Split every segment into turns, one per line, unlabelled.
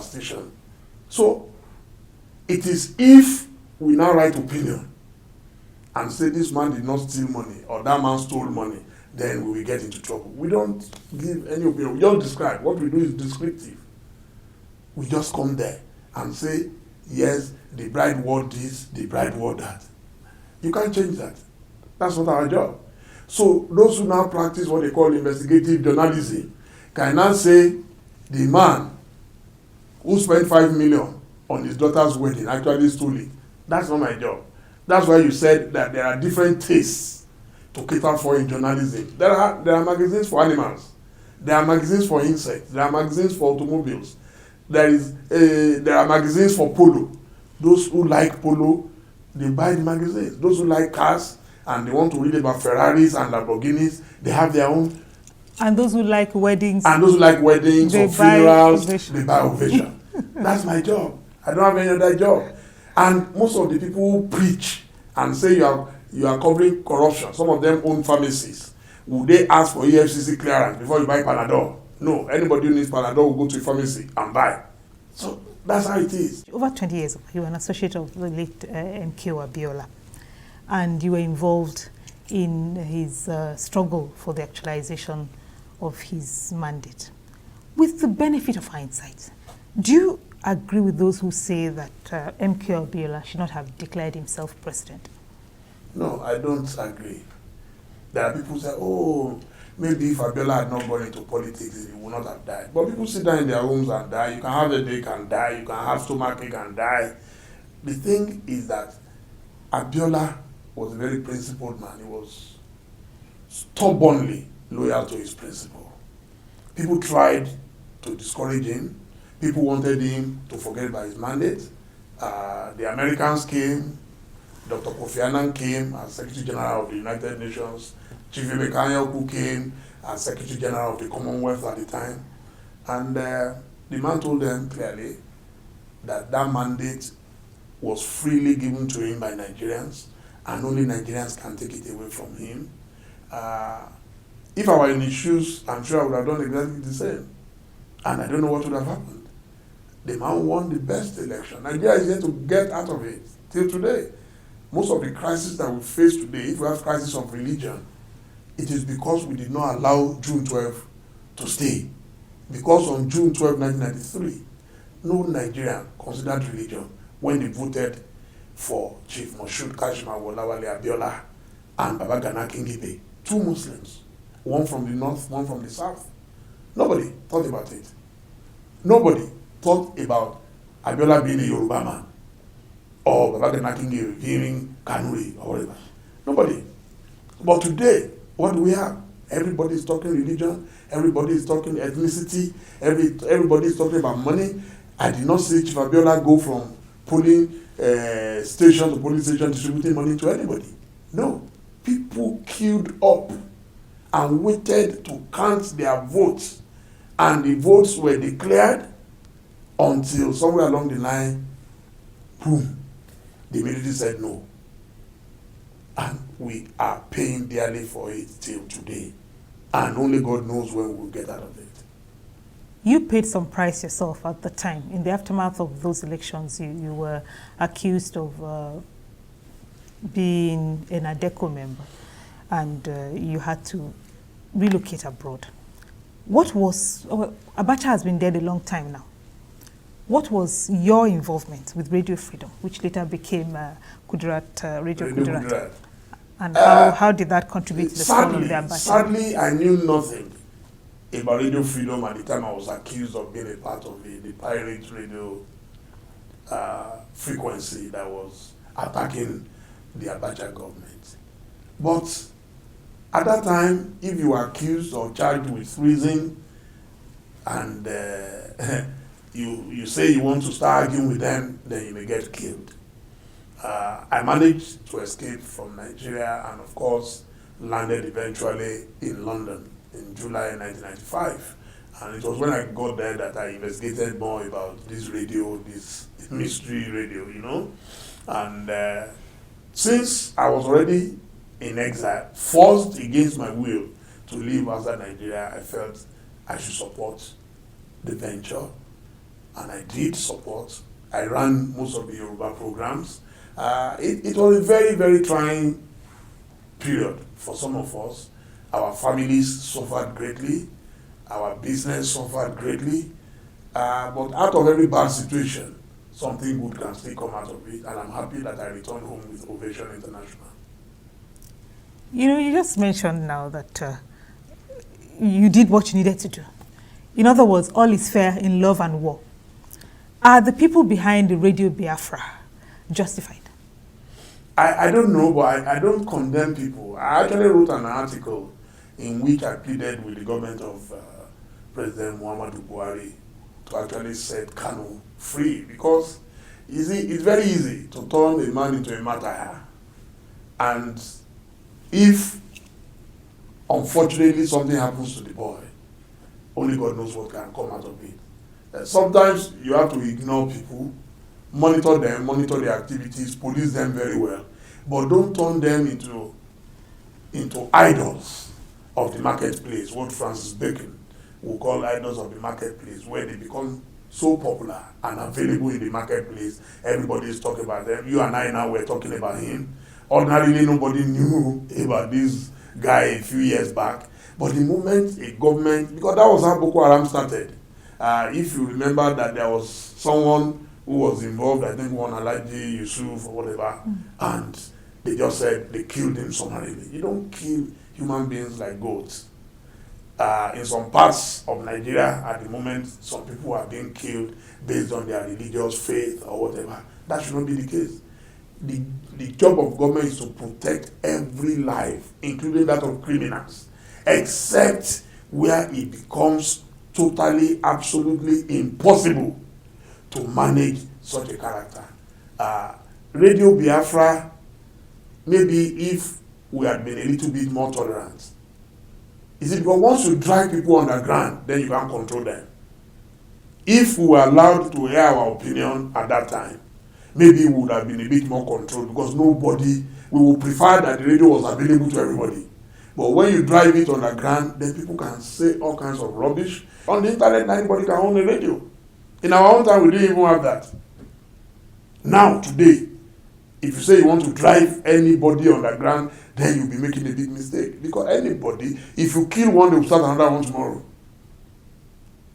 station. So it is if we now write opinion and say this man did not steal money or that man stole money, then we will get into trouble. We don't give any opinion. We just describe. What we do is descriptive. We just come there and say, yes, the bride wore this, the bride wore that. You can't change that. That's not our job. So those who now practice what they call investigative journalism can now say the man who spent 5 million on his daughter's wedding actually stole it. That's not my job. That's why you said that there are different tastes to cater for in journalism. There are magazines for animals. There are magazines for insects. There are magazines for automobiles. There are magazines for polo. Those who like polo, they buy the magazines. Those who like cars and they want to read about Ferraris and Lamborghinis, they have their own.
And those who like weddings.
And those who like weddings or funerals, they buy Ovation. That's my job. I don't have any other job. And most of the people who preach and say you are covering corruption, some of them own pharmacies. Would they ask for EFCC clearance before you buy Panadol? No. Anybody who needs Panadol will go to a pharmacy and buy. So that's how it is.
Over 20 years, you were an associate of the late MKO Abiola, and you were involved in his struggle for the actualization of his mandate. With the benefit of hindsight, do you agree with those who say that MKO Abiola should not have declared himself president?
No, I don't agree. There are people who say, oh, maybe if Abiola had not gone into politics, he would not have died. But people sit down in their homes and die. You can have a headache and die. You can have stomachache and die. The thing is that Abiola was a very principled man. He was stubbornly loyal to his principle. People tried to discourage him. People wanted him to forget about his mandate. The Americans came. Dr. Kofi Annan came as Secretary General of the United Nations. Chief Emeka Anyaoku came as Secretary General of the Commonwealth at the time. And the man told them clearly that that mandate was freely given to him by Nigerians, and only Nigerians can take it away from him. If I were in his shoes, I'm sure I would have done exactly the same. And I don't know what would have happened. The man won the best election. Nigeria is yet to get out of it till today. Most of the crises that we face today, if we have crisis of religion, it is because we did not allow June 12 to stay. Because on June 12, 1993, no Nigerian considered religion when they voted for Chief Moshood Kashima Wolawale Abiola and Baba Gana Kingibe, two Muslims, one from the north, one from the south. Nobody thought about it. Nobody thought about Abiola being a Yoruba man or Baba Gana Kingibe being Kanuri or whatever. Nobody. But today, what do we have? Everybody is talking religion. Everybody is talking ethnicity. Everybody is talking about money. I did not see Chief Abiola go from polling station to polling station distributing money to anybody. No. People queued up and waited to count their votes. And the votes were declared until somewhere along the line, boom, the military said no. And we are paying dearly for it till today. And only God knows when we will get out of it.
You paid some price yourself at the time. In the aftermath of those elections, you were accused of being an ADECO member, and you had to relocate abroad. Abacha has been dead a long time now. What was your involvement with Radio Freedom, which later became Radio Kudirat? And how did that contribute to the fall of the Abacha?
Sadly, I knew nothing about Radio Freedom at the time I was accused of being a part of the pirate radio frequency that was attacking the Abacha government. But at that time, if you were accused or charged with treason and you say you want to start arguing with them, then you may get killed. I managed to escape from Nigeria and, of course, landed eventually in London in July 1995. And it was when I got there that I investigated more about this radio, this mystery radio, you know. And since I was already in exile, forced against my will to leave outside Nigeria, I felt I should support the venture. and I did support. I ran most of the Yoruba programs. It was a very, very trying period for some of us. Our families suffered greatly. Our business suffered greatly. But out of every bad situation, something good can still come out of it. And I'm happy that I returned home with Ovation International.
You know, you just mentioned now that you did what you needed to do. In other words, all is fair in love and war. Are the people behind the Radio Biafra justified?
I don't know, but I don't condemn people. I actually wrote an article in which I pleaded with the government of President Muhammadu Buhari to actually set Kanu free, because it's very easy to turn a man into a martyr. And if, unfortunately, something happens to the boy, only God knows what can come out of it. Sometimes you have to ignore people, monitor them, monitor their activities, police them very well, but don't turn them into idols of the marketplace, what Francis Bacon will call idols of the marketplace, where they become so popular and available in the marketplace. Everybody is talking about them. You and I now were talking about him. Ordinarily, nobody knew about this guy a few years back. But the moment a government, because that was how Boko Haram started. If you remember that there was someone who was involved, I think one Alhaji Yusuf or whatever, and they just said they killed him summarily. You don't kill human beings like goats. In some parts of Nigeria at the moment, some people are being killed based on their religious faith or whatever. That should not be the case. The job of government is to protect every life, including that of criminals, except where it becomes totally, absolutely impossible to manage such a character. Radio Biafra, maybe if we had been a little bit more tolerant. Is it because once you drag people underground, then you can't control them. If we were allowed to hear our opinion at that time, maybe we would have been a bit more controlled, because we would prefer that the radio was available to everybody. But when you drive it underground, then people can say all kinds of rubbish. On the internet, anybody can own a radio. In our own time, we didn't even have that. Now, today, if you say you want to drive anybody underground, then you'll be making a big mistake. Because anybody, if you kill one, they will start another one tomorrow.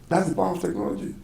That's the power of technology.